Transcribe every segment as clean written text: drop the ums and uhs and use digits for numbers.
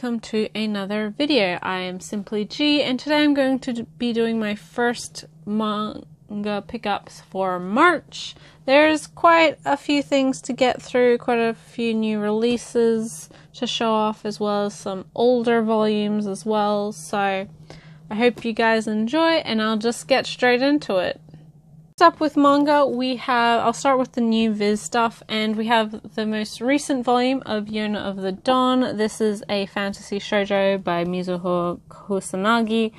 welcome to another video. I am Simply G, and today I'm going to be doing my first manga pickups for March. There's quite a few things to get through, quite a few new releases to show off, as well as some older volumes as well, so I hope you guys enjoy, and I'll just get straight into it. Up with manga, I'll start with the new Viz stuff, and we have the most recent volume of Yona of the Dawn. This is a fantasy shoujo by Mizuho Kusanagi,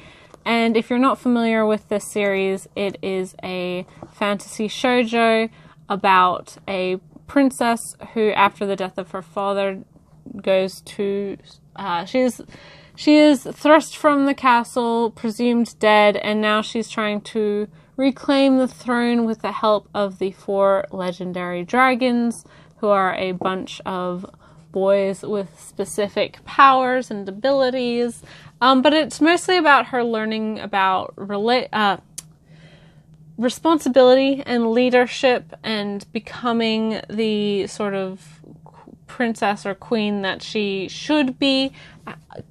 and if you're not familiar with this series, it is a fantasy shoujo about a princess who, after the death of her father, goes to she is thrust from the castle, presumed dead, and now she's trying to reclaim the throne with the help of the 4 legendary dragons, who are a bunch of boys with specific powers and abilities. But it's mostly about her learning about responsibility and leadership and becoming the sort of princess or queen that she should be,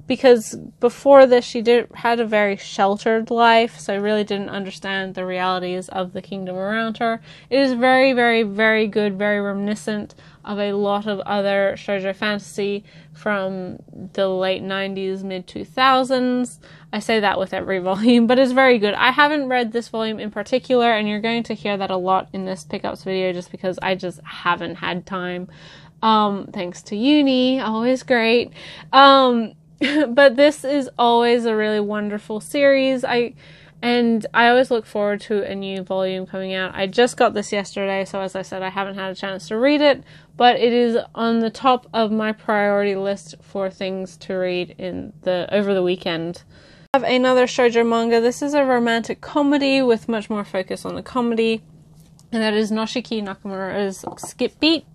because before this she had a very sheltered life, so I really didn't understand the realities of the kingdom around her. It is very, very, very good, very reminiscent of a lot of other shoujo fantasy from the late 90s, mid 2000s. I say that with every volume, but it's very good. I haven't read this volume in particular, and you're going to hear that a lot in this pickups video just because I just haven't had time. Thanks to uni, always great. But this is always a really wonderful series. I always look forward to a new volume coming out. I just got this yesterday, so as I said, I haven't had a chance to read it, but it is on the top of my priority list for things to read over the weekend. I have another shoujo manga. This is a romantic comedy with much more focus on the comedy, and that is Noshiki Nakamura's Skip Beat.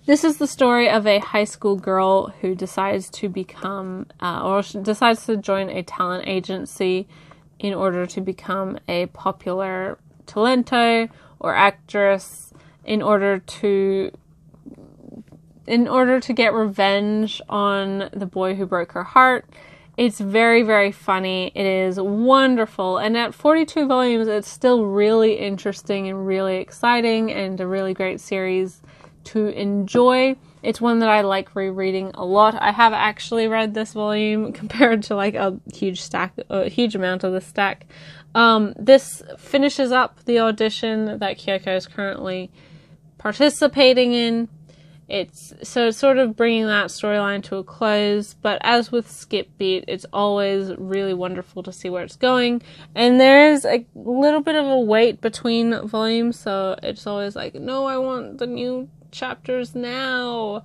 This is the story of a high school girl who decides to become, decides to join a talent agency in order to become a popular talento or actress, in order to get revenge on the boy who broke her heart. It's very, very funny. It is wonderful, and at 42 volumes, it's still really interesting and really exciting, and a really great series to enjoy. It's one that I like rereading a lot. I have actually read this volume compared to like a huge amount of the stack. This finishes up the audition that Kyoko is currently participating in. It's sort of bringing that storyline to a close, but as with Skip Beat, it's always really wonderful to see where it's going, and there's a little bit of a wait between volumes, so it's always like, no, I want the new chapters now.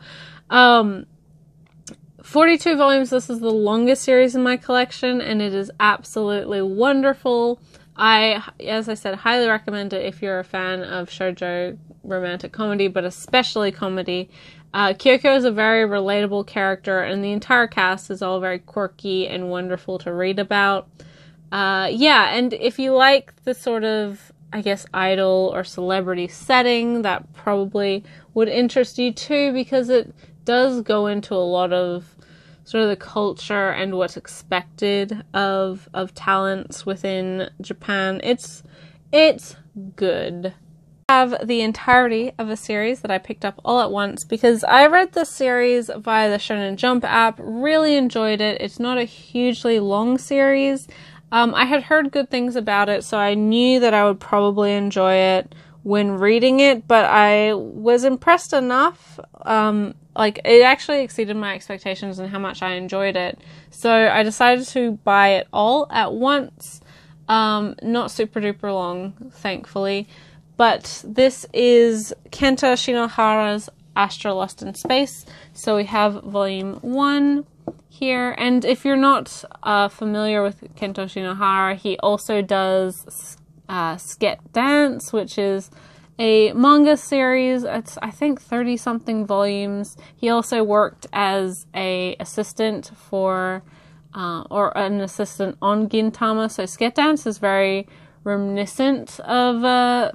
42 volumes, this is the longest series in my collection, and it is absolutely wonderful. As I said, highly recommend it if you're a fan of shoujo romantic comedy, but especially comedy. Kyoko is a very relatable character, and the entire cast is all very quirky and wonderful to read about. Yeah, and if you like the sort of, I guess, idol or celebrity setting, that probably would interest you too, because it does go into a lot of sort of the culture and what's expected of talents within Japan. It's good. I have the entirety of a series that I picked up all at once because I read this series via the Shonen Jump app, really enjoyed it. It's not a hugely long series. I had heard good things about it, so I knew that I would probably enjoy it when reading it, but I was impressed enough. Like, it actually exceeded my expectations and how much I enjoyed it. So I decided to buy it all at once. Not super duper long, thankfully. But this is Kenta Shinohara's Astral Lost in Space. So we have volume 1 here. And if you're not familiar with Kento Shinohara, he also does Sket Dance, which is a manga series. It's, I think, 30-something volumes. He also worked as a assistant for, or an assistant on Gintama. So Sket Dance is very reminiscent of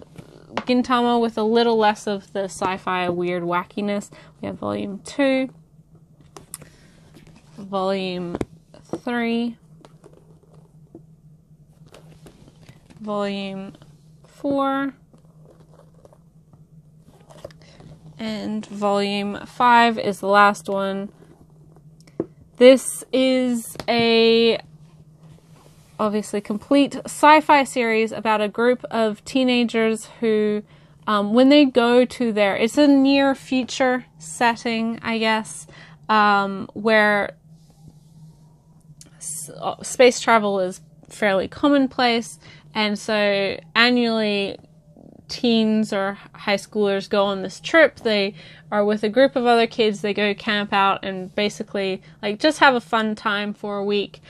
Gintama with a little less of the sci-fi weird wackiness. We have volume 2. Volume 3, Volume 4, and Volume 5 is the last one. This is a obviously complete sci-fi series about a group of teenagers who, when they go to it's a near future setting, I guess, where space travel is fairly commonplace, and so annually teens or high schoolers go on this trip. They are with a group of other kids. They go camp out and basically just have a fun time for a week.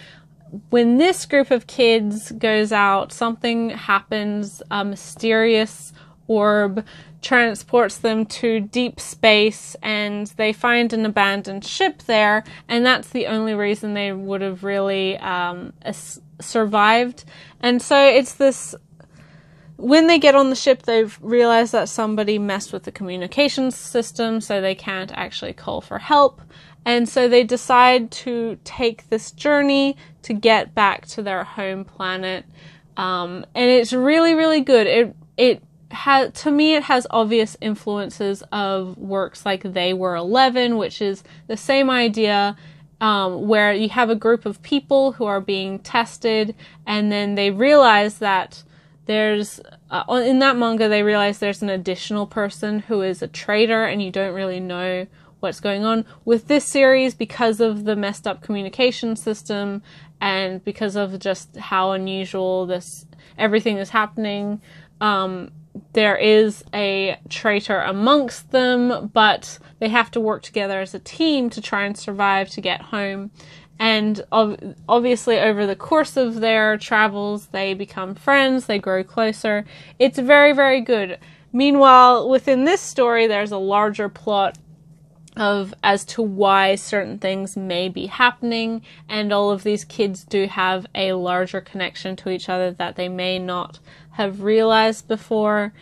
When this group of kids goes out, something happens. A mysterious orb transports them to deep space, and they find an abandoned ship there, and that's the only reason they would have really survived. And so it's this, when they get on the ship, they've realized that somebody messed with the communications system, so they can't actually call for help. And so they decide to take this journey to get back to their home planet. And it's really, really good. To me, it has obvious influences of works like They Were 11, which is the same idea, where you have a group of people who are being tested, and then they realize that there's, in that manga, they realize there's an additional person who is a traitor, and you don't really know what's going on. With this series, because of the messed up communication system, and because of just how unusual everything is happening, there is a traitor amongst them, but they have to work together as a team to try and survive to get home. And obviously over the course of their travels, they become friends, they grow closer. It's very, very good. Meanwhile, within this story, there's a larger plot as to why certain things may be happening, and all of these kids do have a larger connection to each other that they may not have realized before.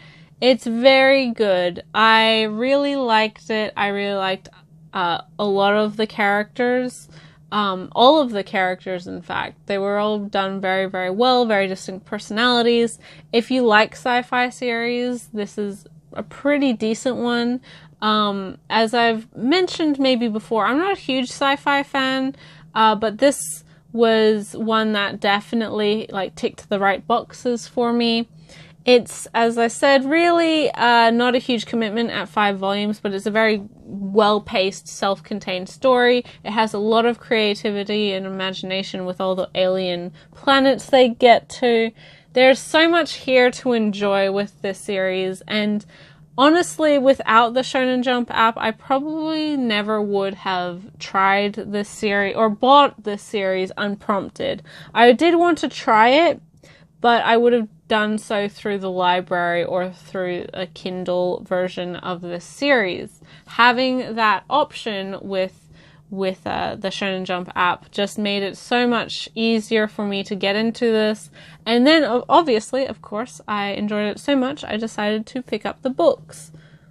It's very good. I really liked it. I really liked a lot of the characters. All of the characters, in fact. They were all done very, very well, very distinct personalities. If you like sci-fi series, this is a pretty decent one. As I've mentioned maybe before, I'm not a huge sci-fi fan, but this was one that definitely ticked the right boxes for me. It's, as I said, really not a huge commitment at 5 volumes, but it's a very well-paced, self-contained story. It has a lot of creativity and imagination with all the alien planets they get to. There's so much here to enjoy with this series, and honestly, without the Shonen Jump app, I probably never would have tried this series or bought this series unprompted. I did want to try it, but I would have done so through the library or through a Kindle version of this series. Having that option with the Shonen Jump app just made it so much easier for me to get into this. And then, obviously, of course, I enjoyed it so much, I decided to pick up the books.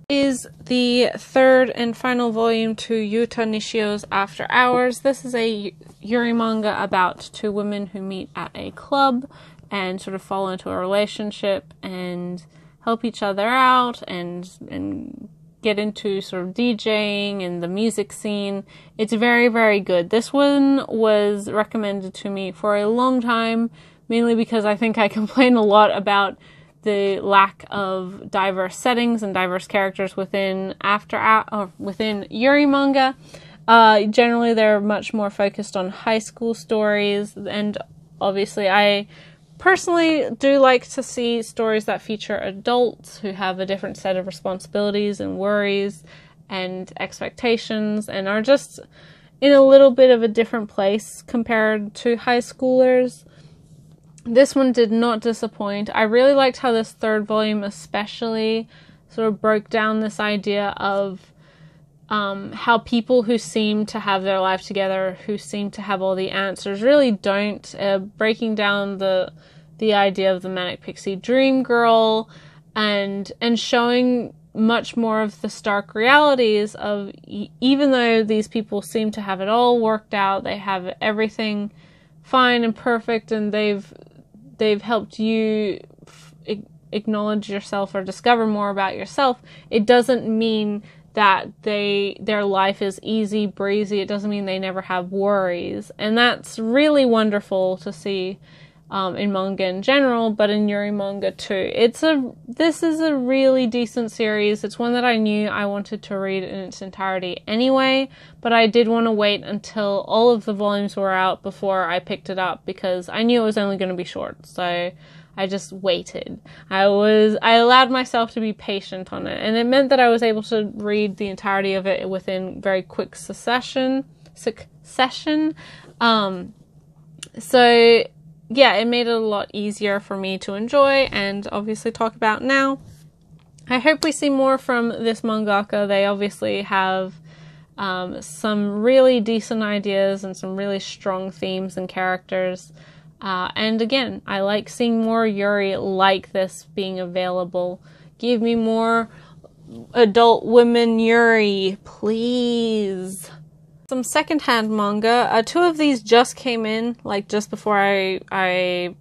Is the third and final volume to Yuta Nishio's After Hours. This is a Yuri manga about 2 women who meet at a club and sort of fall into a relationship and help each other out and get into sort of DJing and the music scene. It's very, very good. This one was recommended to me for a long time, mainly because I think I complain a lot about the lack of diverse settings and diverse characters within within Yuri manga. Generally, they're much more focused on high school stories, and obviously I personally do like to see stories that feature adults who have a different set of responsibilities and worries and expectations and are just in a little bit of a different place compared to high schoolers. This one did not disappoint. I really liked how this third volume especially sort of broke down this idea of how people who seem to have their life together, who seem to have all the answers, really don't. Breaking down the idea of the manic pixie dream girl, and showing much more of the stark realities of even though these people seem to have it all worked out, they have everything fine and perfect, and they've helped you acknowledge yourself or discover more about yourself, it doesn't mean that their life is easy breezy. It doesn't mean they never have worries, and that's really wonderful to see in manga in general, but in Yuri manga too. This is a really decent series. It's one that I knew I wanted to read in its entirety anyway, but I did want to wait until all of the volumes were out before I picked it up because I knew it was only going to be short. So I just waited. I allowed myself to be patient on it, and it meant that I was able to read the entirety of it within very quick succession. So yeah, it made it a lot easier for me to enjoy and obviously talk about now. I hope we see more from this mangaka. They obviously have some really decent ideas and some really strong themes and characters. And again, I like seeing more Yuri like this being available. Give me more adult women Yuri, please. Some secondhand manga. Two of these just came in, like just before I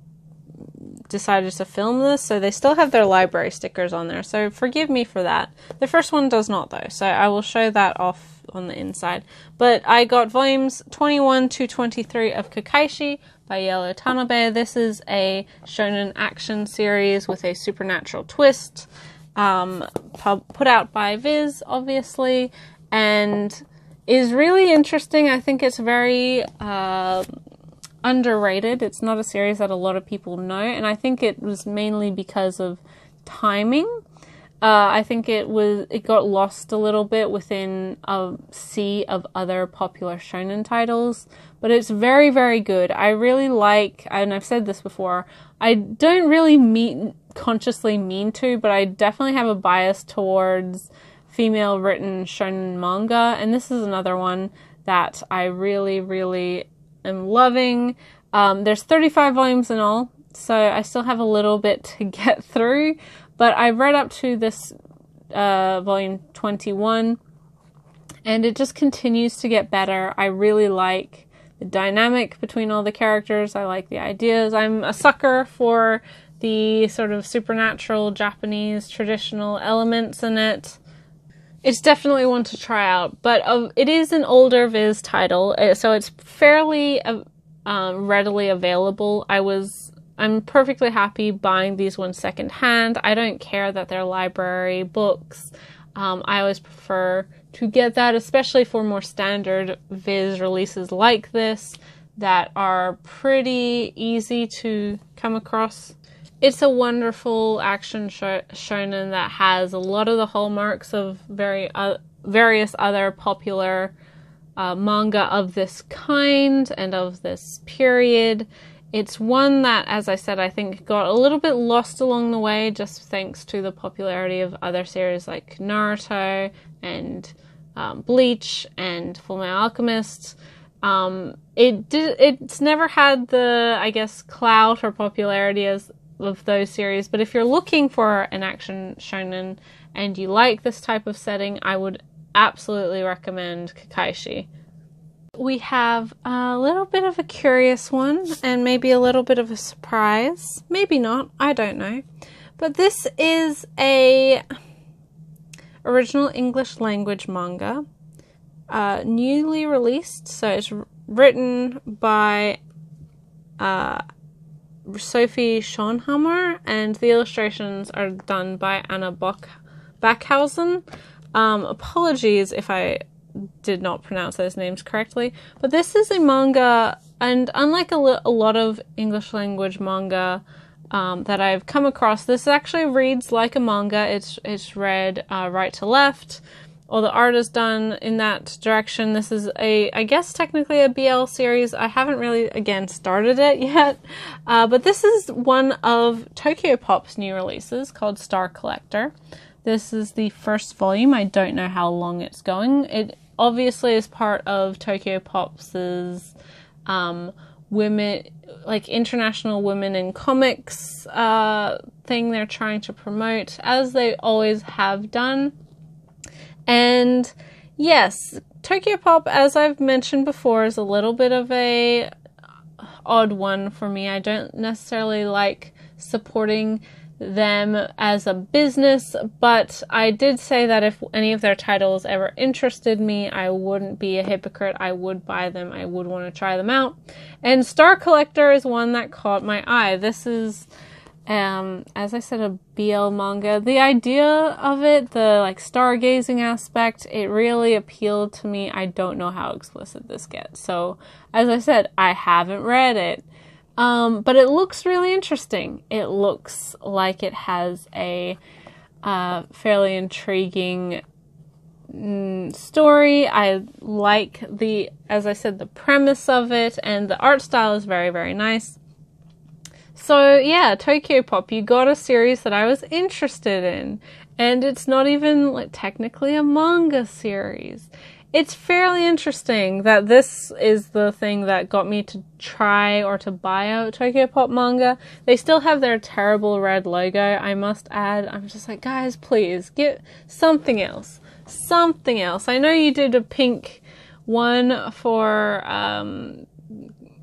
decided to film this, so they still have their library stickers on there, so forgive me for that. The first one does not though, so I will show that off on the inside. But I got volumes 21 to 23 of Kakashi by Yellow Tanabe. This is a shonen action series with a supernatural twist, put out by Viz, obviously, and is really interesting. I think it's very underrated. It's not a series that a lot of people know, and I think it was mainly because of timing. I think it got lost a little bit within a sea of other popular shonen titles, but it's very, very good. I really like, and I've said this before, I don't really consciously mean to, but I definitely have a bias towards female written shonen manga, and this is another one that I really, really am loving. There's 35 volumes in all, so I still have a little bit to get through, but I've read up to this volume 21, and it just continues to get better. I really like the dynamic between all the characters. I like the ideas. I'm a sucker for the sort of supernatural Japanese traditional elements in it. It's definitely one to try out, but it is an older Viz title, so it's fairly readily available. I'm perfectly happy buying these ones secondhand. I don't care that they're library books. I always prefer to get that, especially for more standard Viz releases like this that are pretty easy to come across. It's a wonderful action shonen that has a lot of the hallmarks of various other popular manga of this kind and of this period. It's one that, as I said, I think got a little bit lost along the way just thanks to the popularity of other series like Naruto and Bleach and Fullmetal Alchemist. It's never had the, I guess, clout or popularity of those series, but if you're looking for an action shonen and you like this type of setting, I would absolutely recommend Kakashi. We have a little bit of a curious one and maybe a little bit of a surprise. Maybe not, I don't know. But this is a original English language manga, newly released, so it's written by Sophie Schonhammer, and the illustrations are done by Anna Backhausen. Apologies if I did not pronounce those names correctly, but this is a manga, and unlike a lot of English language manga that I've come across, this actually reads like a manga. It's read right to left. All the art is done in that direction. This is I guess technically a BL series. I haven't really, again, started it yet. But this is one of Tokyopop's new releases called Star Collector. This is the first volume. I don't know how long it's going. It obviously is part of Tokyopop's women, like international women in comics thing they're trying to promote, as they always have done. And yes, Tokyopop, as I've mentioned before, is a little bit of a odd one for me. I don't necessarily like supporting them as a business, but I did say that if any of their titles ever interested me, I wouldn't be a hypocrite. I would buy them. I would want to try them out. And Star Collector is one that caught my eye. This is, as I said, a BL manga. The idea of it, the like stargazing aspect, it really appealed to me. I don't know how explicit this gets. So, as I said, I haven't read it. But it looks really interesting. It looks like it has a fairly intriguing story. I like as I said, the premise of it, and the art style is very, very nice. So yeah, Tokyopop, you got a series that I was interested in, and it's not even like technically a manga series. It's fairly interesting that this is the thing that got me to try or to buy out Tokyopop manga. They still have their terrible red logo, I must add. I'm just like, guys, please, get something else. Something else. I know you did a pink one for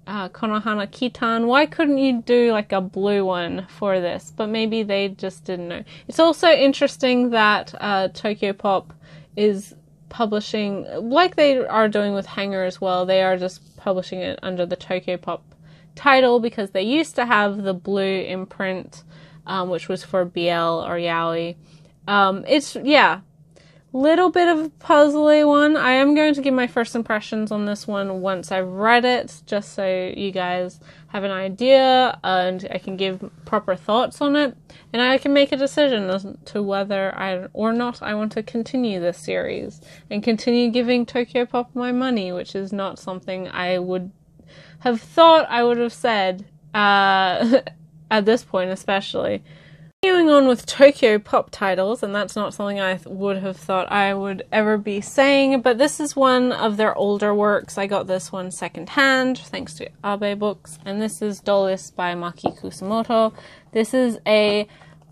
Konohana Kitan. Why couldn't you do like a blue one for this? But maybe they just didn't know. It's also interesting that Tokyopop is publishing, like they are doing with Hanger as well, they are just publishing it under the Tokyopop title, because they used to have the blue imprint, which was for BL or Yaoi. It's, yeah, little bit of a puzzly one. I am going to give my first impressions on this one once I've read it, just so you guys have an idea and I can give proper thoughts on it, and I can make a decision as to whether or not I want to continue this series and continue giving Tokyopop my money, which is not something I would have thought I would have said at this point, especially. Continuing on with Tokyopop titles, and that's not something I would have thought I would ever be saying, but this is one of their older works. I got this one secondhand, thanks to Abe Books, and this is Dolis by Maki Kusamoto. This is a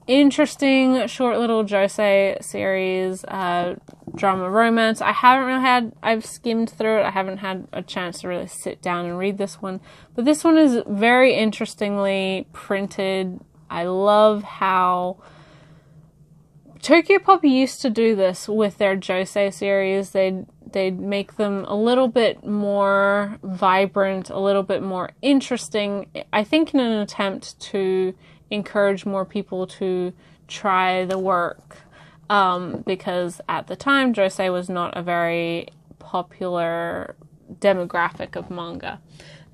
interesting, short little josei series, drama romance. I've skimmed through it, I haven't had a chance to really sit down and read this one, but this one is very interestingly printed. I love how Tokyopop used to do this with their josei series. They'd make them a little bit more vibrant, a little bit more interesting, I think in an attempt to encourage more people to try the work, because at the time josei was not a very popular demographic of manga.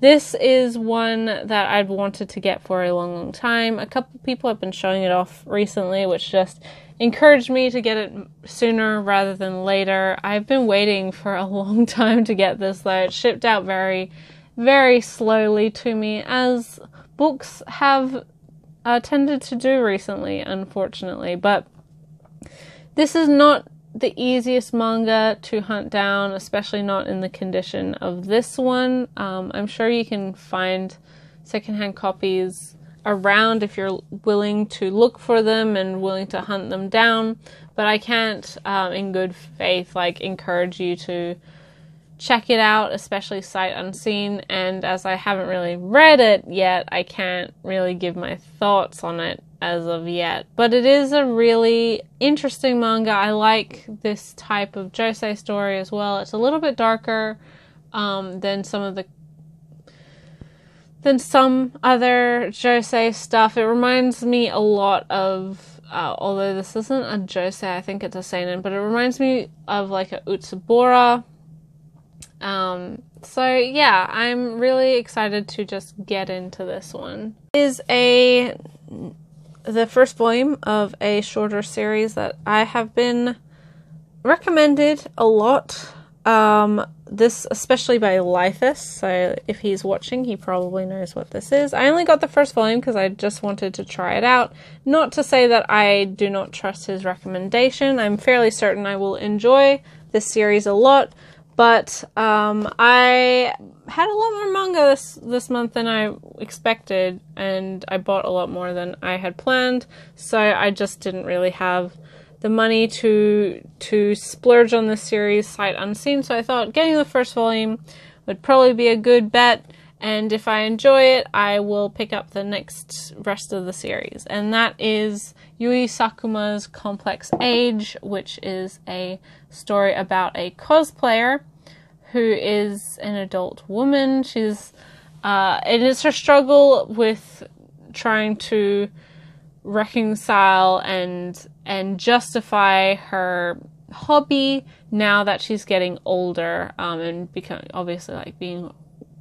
This is one that I'd wanted to get for a long, long time. A couple people have been showing it off recently, which just encouraged me to get it sooner rather than later. I've been waiting for a long time to get this, though. It shipped out very, very slowly to me, as books have tended to do recently, unfortunately. But this is not the easiest manga to hunt down, especially not in the condition of this one. I'm sure you can find secondhand copies around if you're willing to look for them and willing to hunt them down, but I can't in good faith encourage you to check it out, especially sight unseen, and as I haven't really read it yet, I can't really give my thoughts on it as of yet. But it is a really interesting manga. I like this type of josei story as well. It's a little bit darker than some other josei stuff. It reminds me a lot of, although this isn't a josei, I think it's a seinen, but it reminds me of like a Utsubora. So yeah, I'm really excited to just get into this one. It is the first volume of a shorter series that I have been recommended a lot. This especially by Lythus, so if he's watching, he probably knows what this is. I only got the first volume because I just wanted to try it out. Not to say that I do not trust his recommendation. I'm fairly certain I will enjoy this series a lot, But I had a lot more manga this month than I expected, and I bought a lot more than I had planned, so I just didn't really have the money to splurge on this series sight unseen, so I thought getting the first volume would probably be a good bet, and if I enjoy it, I will pick up the next rest of the series, and that is Yui Sakuma's Complex Age, which is a story about a cosplayer who is an adult woman. It is her struggle with trying to reconcile and justify her hobby now that she's getting older, and become obviously like being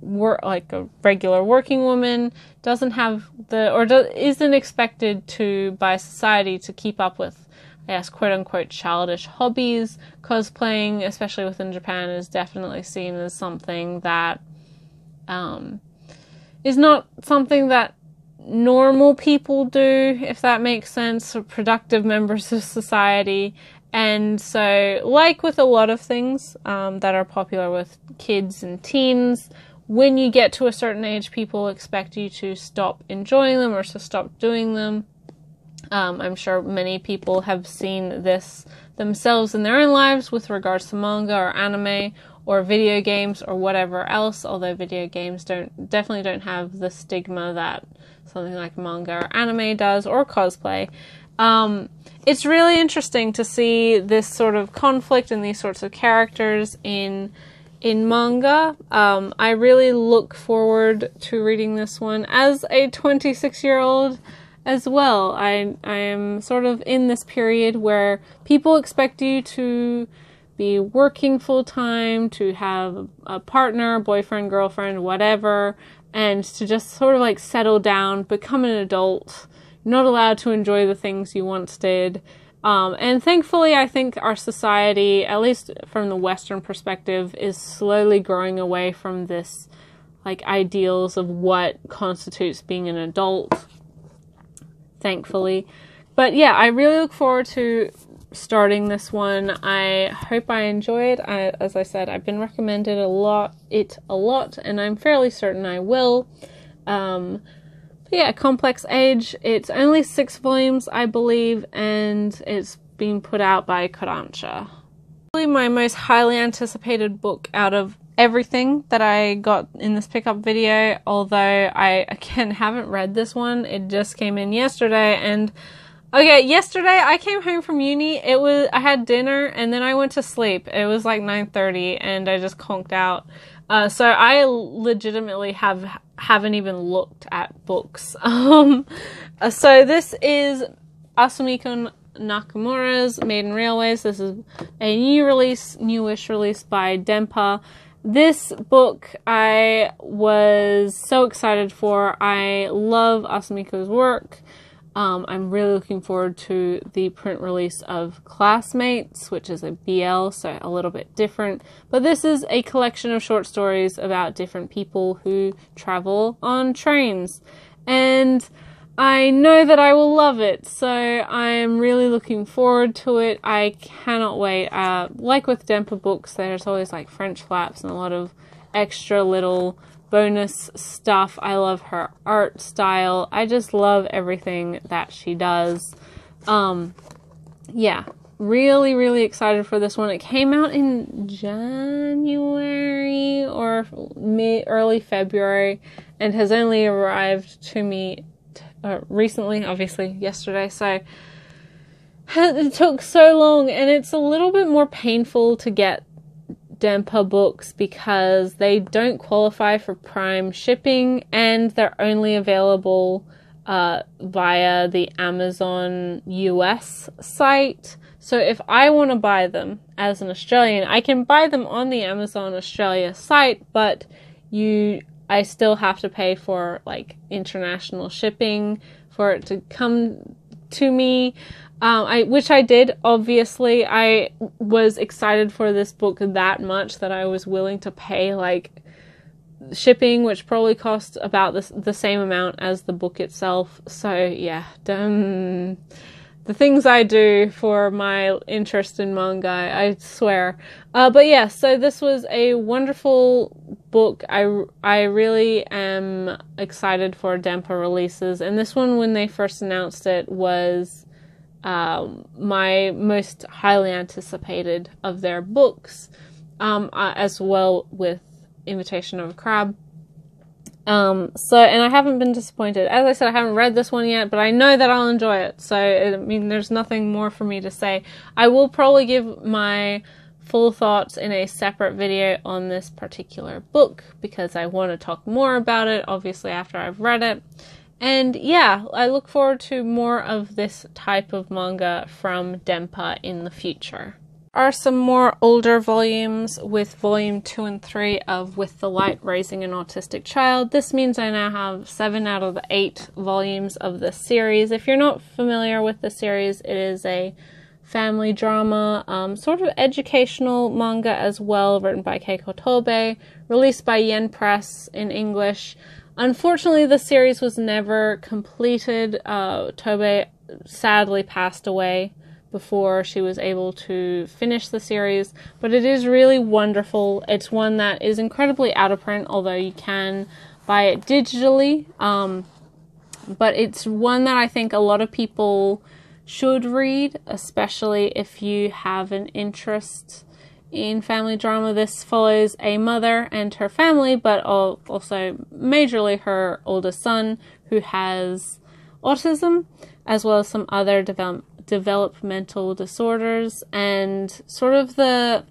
like a regular working woman, doesn't have isn't expected to by society to keep up with, I guess, quote unquote childish hobbies. Cosplaying, especially within Japan, is definitely seen as something that is not something that normal people do, if that makes sense, or productive members of society. And so, like with a lot of things that are popular with kids and teens, when you get to a certain age, people expect you to stop enjoying them or to stop doing them. I'm sure many people have seen this themselves in their own lives with regards to manga or anime or video games or whatever else, although video games definitely don't have the stigma that something like manga or anime does, or cosplay. It's really interesting to see this sort of conflict and these sorts of characters in manga. I really look forward to reading this one as a 26-year-old as well. I am sort of in this period where people expect you to be working full-time, to have a partner, boyfriend, girlfriend, whatever, and to just sort of like settle down, become an adult, not allowed to enjoy the things you once did. And thankfully, I think our society, at least from the Western perspective, is slowly growing away from this, like, ideals of what constitutes being an adult. Thankfully. But yeah, I really look forward to starting this one. I hope I enjoy it. As I said, I've been recommended a lot, and I'm fairly certain I will. But yeah, Complex Age. It's only 6 volumes, I believe, and it's being put out by Kodansha. Probably my most highly anticipated book out of everything that I got in this pickup video, although I, again, haven't read this one. It just came in yesterday, and okay, yesterday I came home from uni. I had dinner, and then I went to sleep. It was like 9:30, and I just conked out. So I legitimately haven't even looked at books. So this is Asumiko Nakamura's Maiden Railways. This is a newish release by Dempa. This book I was so excited for. I love Asumiko's work. I'm really looking forward to the print release of Classmates, which is a BL, so a little bit different. But this is a collection of short stories about different people who travel on trains. And I know that I will love it, so I'm really looking forward to it. I cannot wait. Like with Dempa books, there's always like French flaps and a lot of extra little bonus stuff. I love her art style. I just love everything that she does. Yeah, really excited for this one. It came out in January or early February and has only arrived to me recently, obviously yesterday, so it took so long, and it's a little bit more painful to get Dempa books because they don't qualify for Prime shipping, and they're only available via the Amazon US site. So if I want to buy them as an Australian, I can buy them on the Amazon Australia site, but I still have to pay for like international shipping for it to come to me. Which I did, obviously. I was excited for this book that much that I was willing to pay, like, shipping, which probably cost about the same amount as the book itself. So, yeah, the things I do for my interest in manga, I swear. But yeah, so this was a wonderful book. I really am excited for Dempa releases, and this one, when they first announced it, was my most highly anticipated of their books, as well with Invitation of a Crab. And I haven't been disappointed. As I said, I haven't read this one yet, but I know that I'll enjoy it. So, I mean, there's nothing more for me to say. I will probably give my full thoughts in a separate video on this particular book, because I want to talk more about it, obviously, after I've read it. And yeah, I look forward to more of this type of manga from Dempa in the future. Are some more older volumes, with volume 2 and 3 of With the Light Raising an Autistic Child. This means I now have 7 out of the 8 volumes of this series. If you're not familiar with the series, it is a family drama, sort of educational manga as well, written by Keiko Tobe, released by Yen Press in English. Unfortunately, the series was never completed. Tobe sadly passed away before she was able to finish the series, but it is really wonderful. It's one that is incredibly out of print, although you can buy it digitally, but it's one that I think a lot of people should read, especially if you have an interest in family drama. This follows a mother and her family, but also majorly her oldest son, who has autism, as well as some other developmental disorders, and sort of the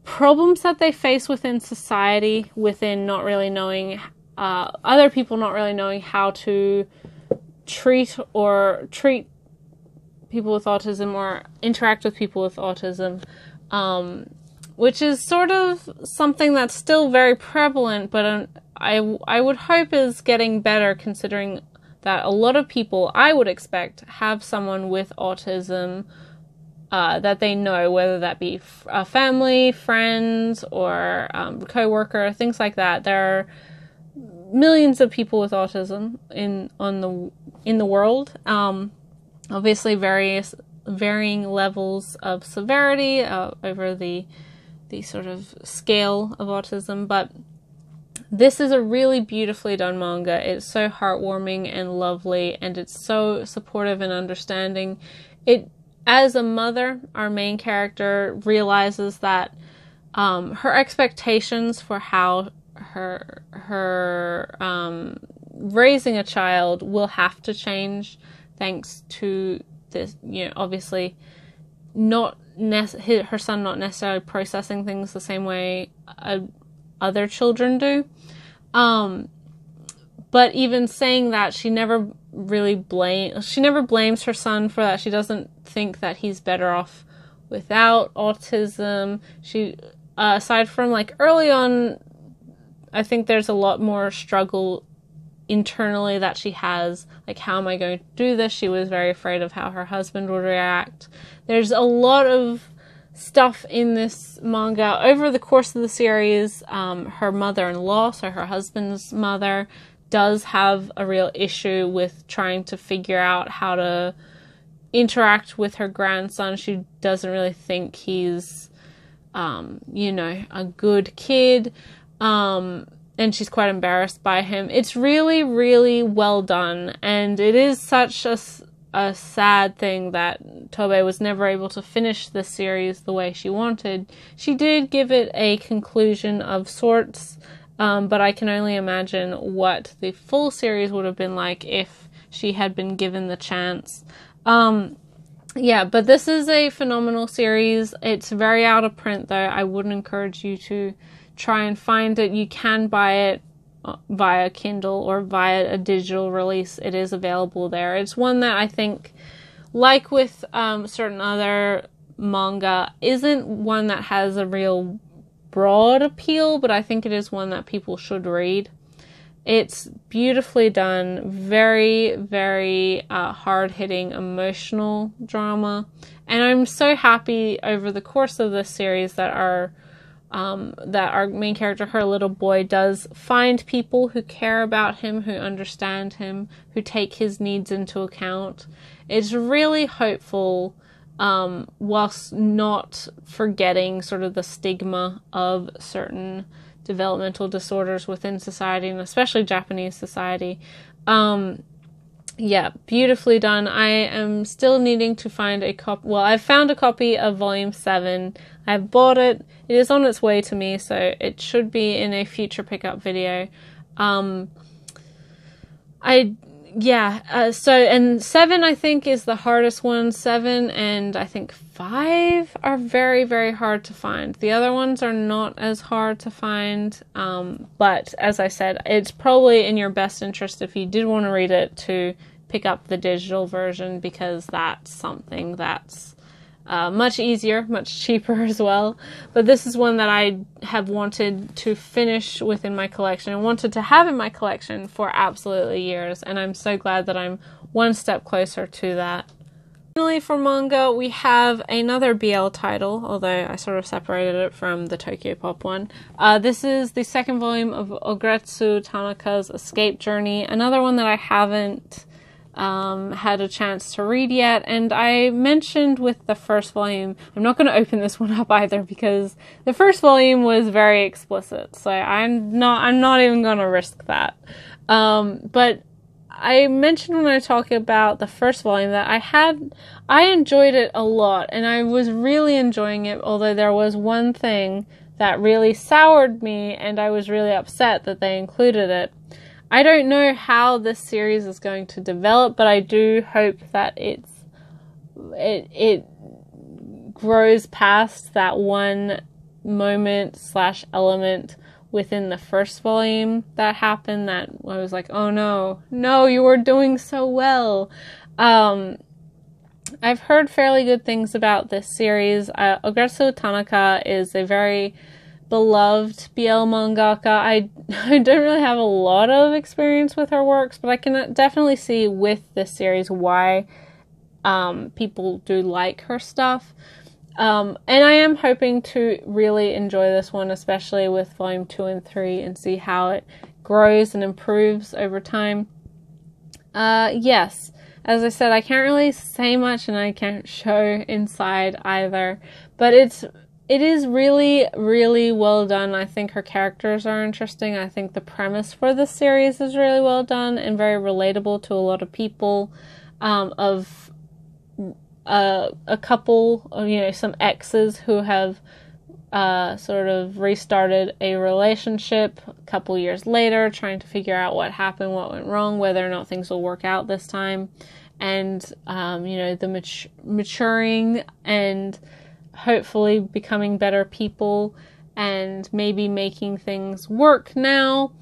problems that they face within society, within not really knowing, other people not really knowing how to treat people with autism or interact with people with autism, which is sort of something that's still very prevalent, but I would hope is getting better, considering that a lot of people, I would expect, have someone with autism that they know, whether that be a family, friends, or co-worker, things like that. There are millions of people with autism in the world. Obviously, varying levels of severity over the sort of scale of autism, but this is a really beautifully done manga. It's so heartwarming and lovely, and it's so supportive and understanding. As a mother, our main character realizes that her expectations for how her raising a child will have to change, thanks to this, obviously her son not necessarily processing things the same way other children do. But even saying that, she never blames her son for that. She doesn't think that he's better off without autism. She, aside from early on, I think there's a lot more struggle internally that she has, how am I going to do this? She was very afraid of how her husband would react. There's a lot of stuff in this manga. Over the course of the series, her mother-in-law, so her husband's mother, does have a real issue with trying to figure out how to interact with her grandson. She doesn't really think he's, a good kid, and she's quite embarrassed by him. It's really, really well done, and it is such a sad thing that Tobe was never able to finish the series the way she wanted. She did give it a conclusion of sorts, but I can only imagine what the full series would have been like if she had been given the chance. Yeah, but this is a phenomenal series. It's very out of print, though. I wouldn't encourage you to try and find it. You can buy it via Kindle or via a digital release. It is available there. It's one that I think, like with certain other manga, isn't one that has a real broad appeal, but I think it is one that people should read. It's beautifully done, very, very hard-hitting, emotional drama, and I'm so happy over the course of this series that our that our main character, her little boy, does find people who care about him, who understand him, who take his needs into account. It's really hopeful, whilst not forgetting sort of the stigma of certain developmental disorders within society, and especially Japanese society. Yeah, beautifully done. I am still needing to find a copy. Well, I've found a copy of Volume 7. I've bought it. It is on its way to me, so it should be in a future pickup video. And 7, I think, is the hardest one. 7 and I think 5 are very, very hard to find. The other ones are not as hard to find, but as I said, it's probably in your best interest, if you did want to read it, to pick up the digital version, because that's something that's much easier, much cheaper as well. But this is one that I have wanted to finish within my collection and wanted to have in my collection for absolutely years, and I'm so glad that I'm one step closer to that. Finally, for manga, we have another BL title, although I sort of separated it from the Tokyo Pop one. This is the second volume of Tonica's Escape Journey, another one that I haven't had a chance to read yet, and I mentioned with the first volume, I'm not going to open this one up either, because the first volume was very explicit, so I'm not even going to risk that. But I mentioned when I talked about the first volume that I enjoyed it a lot, and I was really enjoying it, although there was one thing that really soured me, and I was really upset that they included it. I don't know how this series is going to develop, but I do hope that it grows past that one moment / element within the first volume that happened, that I was like, oh no, you were doing so well. I've heard fairly good things about this series. Tonica is a very beloved BL mangaka. I don't really have a lot of experience with her works, but I can definitely see with this series why people do like her stuff. And I am hoping to really enjoy this one, especially with volume 2 and 3, and see how it grows and improves over time. Yes, as I said, I can't really say much and I can't show inside either, but it is really, really well done. I think her characters are interesting. I think the premise for this series is really well done and very relatable to a lot of people, of a couple of, some exes who have sort of restarted a relationship a couple years later, trying to figure out what happened, what went wrong, whether or not things will work out this time, and the maturing and hopefully becoming better people and maybe making things work now.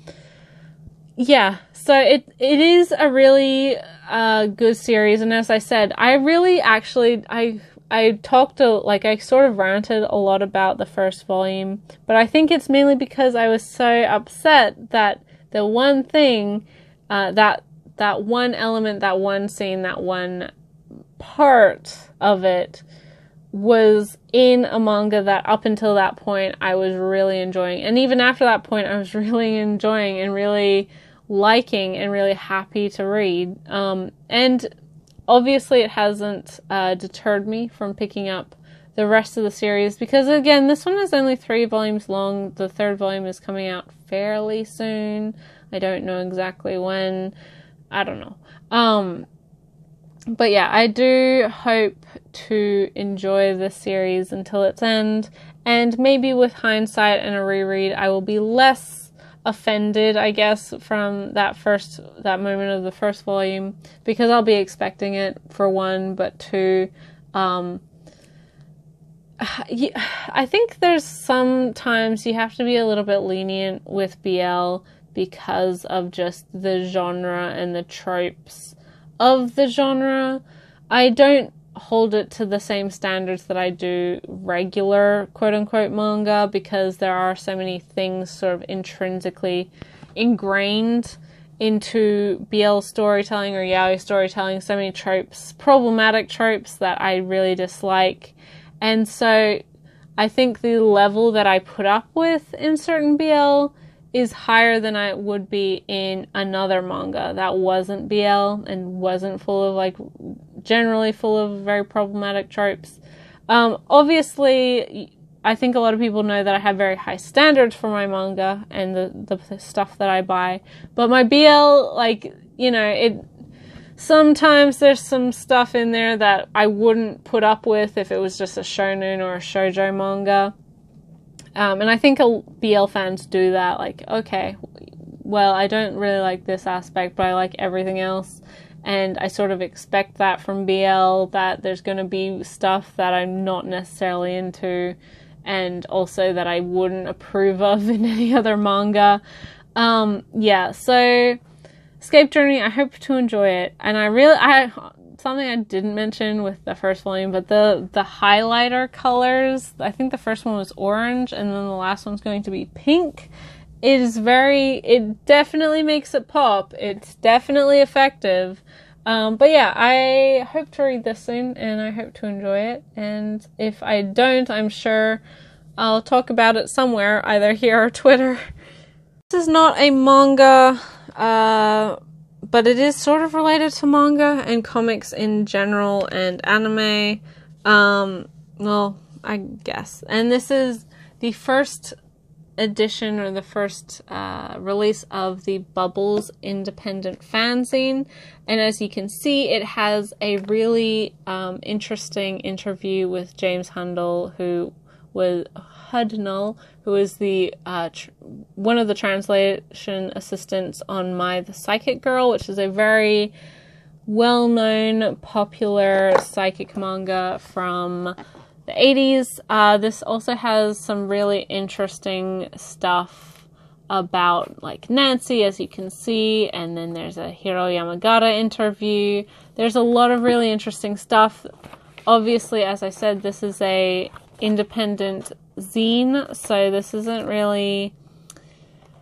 Yeah, so it is a really good series, and as I said, I really actually I sort of ranted a lot about the first volume, but I think it's mainly because I was so upset that the one thing, that one element, that one scene, that one part of it was in a manga that up until that point I was really enjoying. And even after that point I was really enjoying and really liking and really happy to read. And obviously it hasn't deterred me from picking up the rest of the series, because again, this one is only 3 volumes long. The 3rd volume is coming out fairly soon. I don't know exactly when. I don't know. But yeah, I do hope to enjoy this series until its end, and maybe with hindsight and a reread, I will be less offended, I guess, from that moment of the first volume, because I'll be expecting it, for one, but two, I think there's sometimes you have to be a little bit lenient with BL because of just the genre and the tropes of the genre. I don't hold it to the same standards that I do regular quote-unquote manga, because there are so many things sort of intrinsically ingrained into BL storytelling or yaoi storytelling, so many tropes, problematic tropes that I really dislike. And so I think the level that I put up with in certain BL is higher than I would be in another manga that wasn't BL and wasn't full of, like, generally full of very problematic tropes. Obviously, I think a lot of people know that I have very high standards for my manga and the stuff that I buy. But my BL, like, you know, sometimes there's some stuff in there that I wouldn't put up with if it was just a shonen or a shoujo manga. And I think BL fans do that. Like, okay, well, I don't really like this aspect, but I like everything else. And I sort of expect that from BL, that there's going to be stuff that I'm not necessarily into, and also that I wouldn't approve of in any other manga. Yeah, so Escape Journey, I hope to enjoy it. And something I didn't mention with the first volume, but the highlighter colors, I think the first one was orange, and then the last one's going to be pink. It definitely makes it pop. It's definitely effective. But yeah, I hope to read this soon, and I hope to enjoy it. And if I don't, I'm sure I'll talk about it somewhere, either here or Twitter. This is not a manga, but it is sort of related to manga and comics in general and anime. Well, I guess. And this is the first edition, or the first release of the Bubbles independent fanzine, and as you can see, it has a really interesting interview with James Hundle, who was the one of the translation assistants on The Psychic Girl, which is a very well-known, popular psychic manga from the 80s. This also has some really interesting stuff about, like, Nancy, as you can see, and then there's a Hiro Yamagata interview. There's a lot of really interesting stuff. Obviously, as I said, this is a independent zine, so this isn't really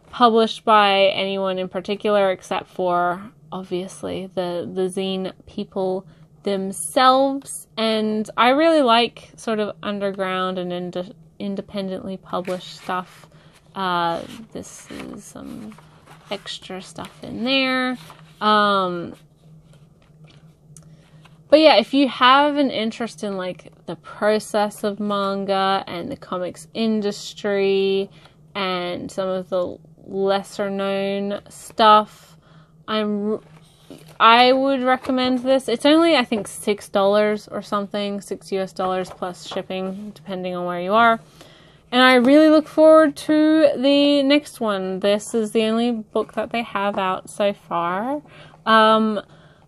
published by anyone in particular, except for, obviously, the zine people themselves. And I really like sort of underground and independently published stuff. This is some extra stuff in there. But yeah, if you have an interest in, like, the process of manga and the comics industry and some of the lesser known stuff, I would recommend this. It's only, I think, $6 or something, $6 plus shipping, depending on where you are. And I really look forward to the next one. This is the only book that they have out so far.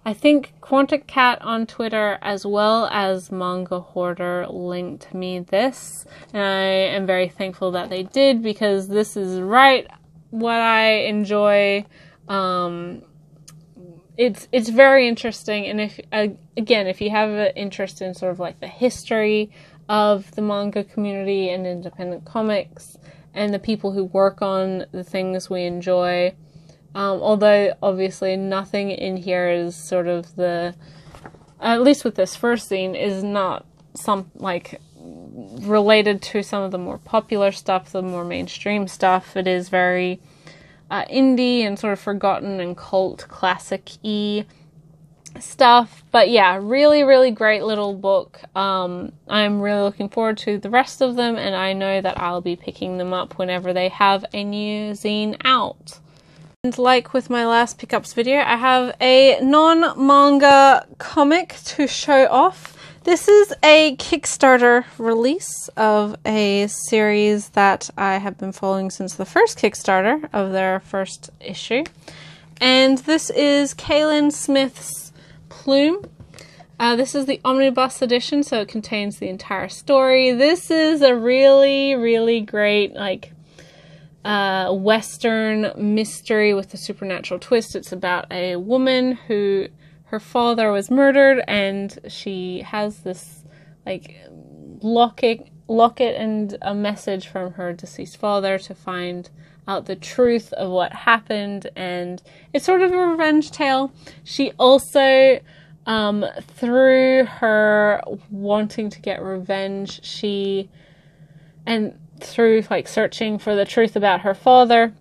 I think Quantic Cat on Twitter, as well as Manga Hoarder, linked me this. And I am very thankful that they did, because this is right what I enjoy. It's very interesting, and if you have an interest in sort of like the history of the manga community and independent comics and the people who work on the things we enjoy, although obviously nothing in here is sort of at least with this first scene, is not related to some of the more popular stuff, the more mainstream stuff. It is very indie and sort of forgotten and cult classic-y stuff. But yeah, really, really great little book. I'm really looking forward to the rest of them, and I know that I'll be picking them up whenever they have a new zine out. And like with my last pickups video, I have a non-manga comic to show off. This is a Kickstarter release of a series that I have been following since the first Kickstarter of their first issue. And this is Kaylin Smith's Plume. This is the omnibus edition, so it contains the entire story. This is a really, really great, Western mystery with a supernatural twist. It's about a woman who, her father was murdered, and she has this locket and a message from her deceased father to find out the truth of what happened, and it's sort of a revenge tale. She also, through her wanting to get revenge, she and through like searching for the truth about her father,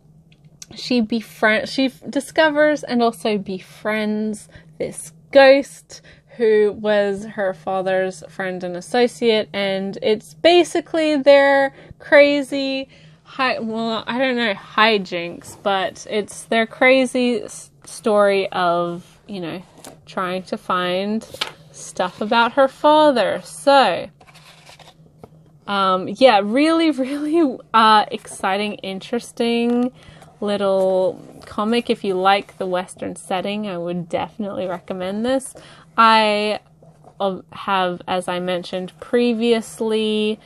she discovers and also befriends this ghost who was her father's friend and associate, and it's basically their crazy, hijinks, but it's their crazy story of, you know, trying to find stuff about her father. So, yeah, really, really exciting, interesting little comic. If you like the Western setting, I would definitely recommend this. I have, as I mentioned previously,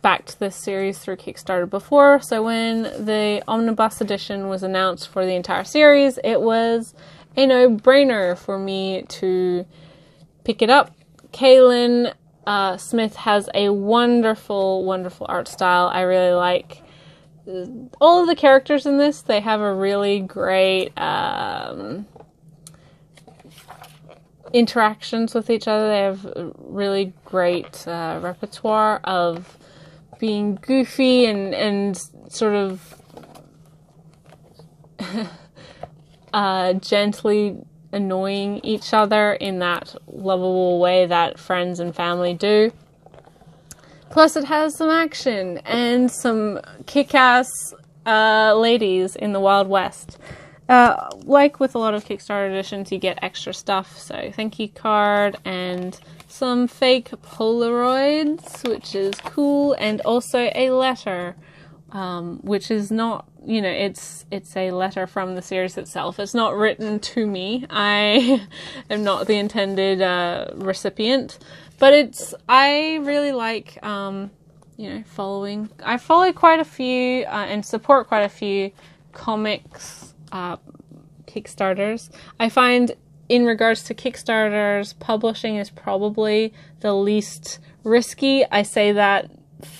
backed this series through Kickstarter before, so when the omnibus edition was announced for the entire series, it was a no-brainer for me to pick it up. Kaylin Smith has a wonderful, wonderful art style. I really like all of the characters in this. They have a really great interactions with each other. They have a really great repertoire of being goofy and sort of gently annoying each other in that lovable way that friends and family do. Plus it has some action and some kick-ass ladies in the Wild West. Like with a lot of Kickstarter editions, you get extra stuff, so thank you card and some fake Polaroids, which is cool, and also a letter, which is not, you know, it's a letter from the series itself. It's not written to me. I am not the intended recipient, but I really like, you know, I follow quite a few and support quite a few comics Kickstarters. I find in regards to Kickstarters, publishing is probably the least risky. I say that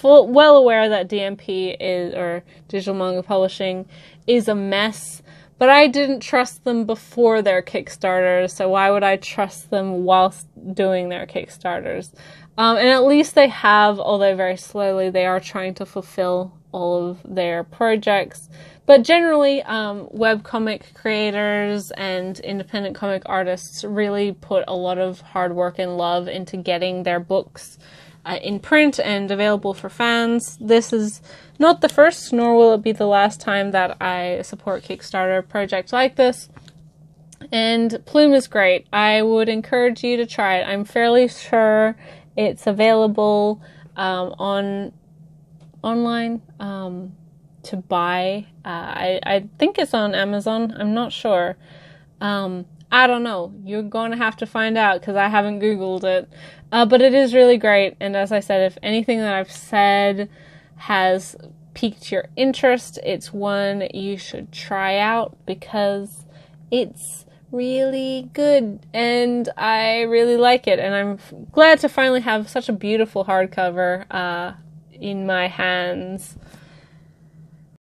well aware that DMP or digital manga publishing is a mess, but I didn't trust them before their Kickstarters, so why would I trust them whilst doing their Kickstarters? And at least they have, although very slowly, they are trying to fulfill all of their projects. But generally, webcomic creators and independent comic artists really put a lot of hard work and love into getting their books in print and available for fans. This is not the first, nor will it be the last time that I support Kickstarter projects like this. And Plume is great. I would encourage you to try it. I'm fairly sure it's available online to buy. I think it's on Amazon. I'm not sure. I don't know. You're going to have to find out because I haven't Googled it. But it is really great. And as I said, if anything that I've said has piqued your interest, it's one you should try out because it's really good and I really like it. And I'm glad to finally have such a beautiful hardcover in my hands.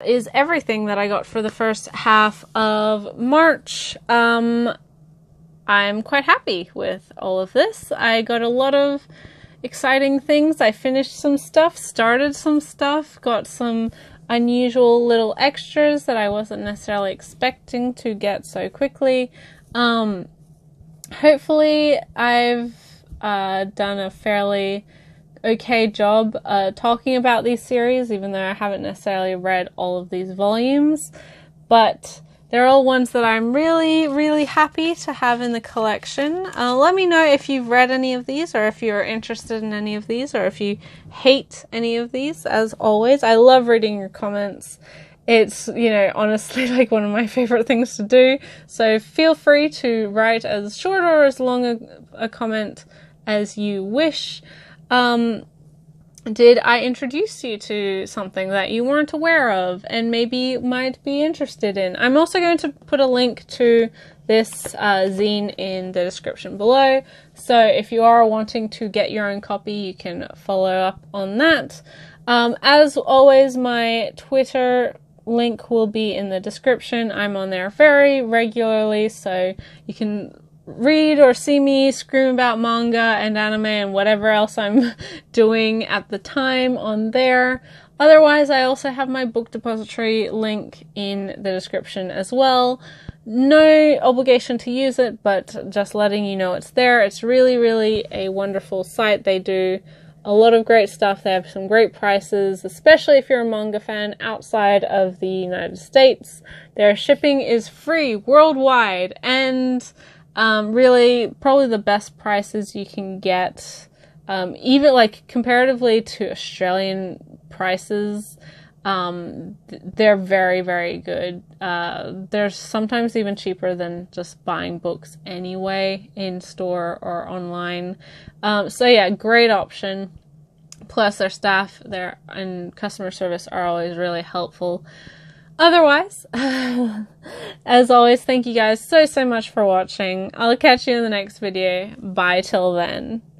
Is everything that I got for the first half of March. I'm quite happy with all of this. I got a lot of exciting things. I finished some stuff, started some stuff, got some unusual little extras that I wasn't necessarily expecting to get so quickly. Hopefully I've done a fairly okay job talking about these series, even though I haven't necessarily read all of these volumes, but they're all ones that I'm really, really happy to have in the collection. Let me know if you've read any of these, or if you're interested in any of these, or if you hate any of these. As always, I love reading your comments. It's, you know, honestly like one of my favorite things to do, so feel free to write as short or as long a comment as you wish. Did I introduce you to something that you weren't aware of and maybe might be interested in? I'm also going to put a link to this zine in the description below, so if you are wanting to get your own copy, you can follow up on that. As always, my Twitter link will be in the description. I'm on there very regularly, so you can read or see me scream about manga and anime and whatever else I'm doing at the time on there. Otherwise, I also have my book depository link in the description as well. No obligation to use it, but just letting you know it's there. It's really, really a wonderful site. They do a lot of great stuff. They have some great prices, especially if you're a manga fan outside of the United States. Their shipping is free worldwide, and really probably the best prices you can get, even like comparatively to Australian prices. They're very, very good. They're sometimes even cheaper than just buying books anyway in store or online. So yeah, great option. Plus their staff there and customer service are always really helpful. Otherwise, as always, thank you guys so much for watching. I'll catch you in the next video. Bye till then.